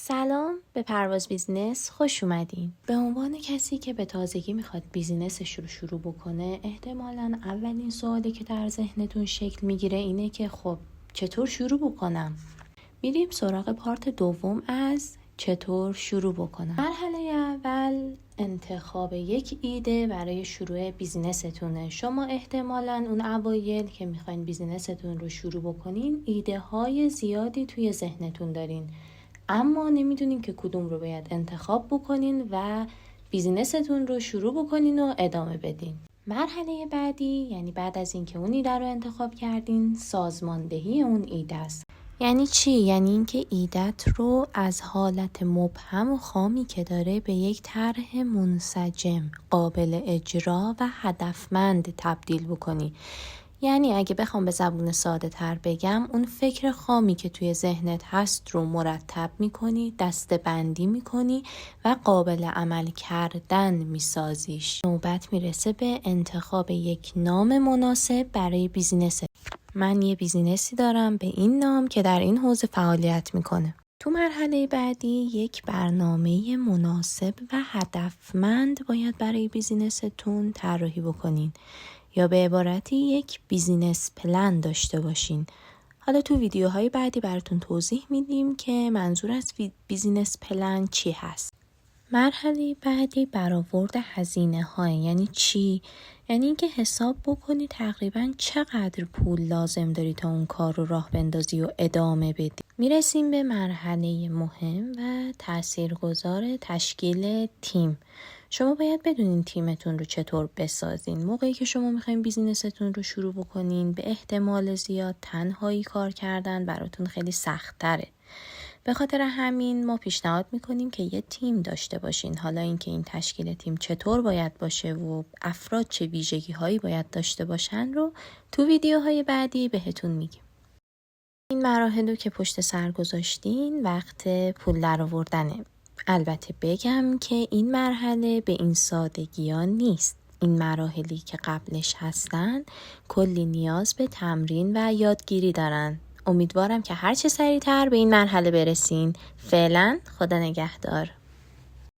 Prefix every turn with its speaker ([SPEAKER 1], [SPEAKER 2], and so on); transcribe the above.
[SPEAKER 1] سلام، به پرواز بیزینس خوش اومدین. به عنوان کسی که به تازگی میخواد بیزینسش رو شروع بکنه، احتمالاً اولین سوالی که در ذهنتون شکل میگیره اینه که خب چطور شروع بکنم؟ میریم سراغ پارت دوم از چطور شروع بکنم. مرحله اول انتخاب یک ایده برای شروع بیزینستونه. شما احتمالاً اون اوایل که میخواین بیزینستون رو شروع بکنین، ایده های زیادی توی ذهنتون دارین، اما نمیدونین که کدوم رو باید انتخاب بکنین و بیزینستون رو شروع بکنین و ادامه بدین. مرحله بعدی، یعنی بعد از اینکه اون ایده رو انتخاب کردین، سازماندهی اون ایده است. یعنی چی؟ یعنی اینکه ایدت رو از حالت مبهم و خامی که داره به یک طرح منسجم، قابل اجرا و هدفمند تبدیل بکنی. یعنی اگه بخوام به زبون ساده تر بگم، اون فکر خامی که توی ذهنت هست رو مرتب میکنی، دسته بندی میکنی و قابل عمل کردن میسازیش. نوبت میرسه به انتخاب یک نام مناسب برای بیزینست. من یه بیزینسی دارم به این نام که در این حوزه فعالیت میکنه. تو مرحله بعدی یک برنامه مناسب و هدفمند باید برای بیزینستون طراحی بکنین، یا به عبارتی یک بیزینس پلن داشته باشین. حالا تو ویدیوهای بعدی براتون توضیح میدیم که منظور از بیزینس پلن چی هست. مرحله بعدی برآورد هزینه های. یعنی چی؟ یعنی اینکه حساب بکنی تقریبا چقدر پول لازم داری تا اون کار رو راه بندازی و ادامه بدی. میرسیم به مرحله مهم و تاثیرگذار، تشکیل تیم. شما باید بدونین تیمتون رو چطور بسازین. موقعی که شما میخواین بیزینستون رو شروع بکنین، به احتمال زیاد تنهایی کار کردن براتون خیلی سخت تره. به خاطر همین ما پیشنهاد میکنیم که یه تیم داشته باشین. حالا اینکه این تشکیل تیم چطور باید باشه و افراد چه ویژگی هایی باید داشته باشن رو تو ویدیوهای بعدی بهتون میگیم. این مراحل رو که پشت سر گذاشتین، وقت پول درآوردنه. البته بگم که این مرحله به این سادگی ها نیست. این مراحلی که قبلش هستن کلی نیاز به تمرین و یادگیری دارن. امیدوارم که هرچه سریعتر به این مرحله برسین. فعلا خدا نگهدار.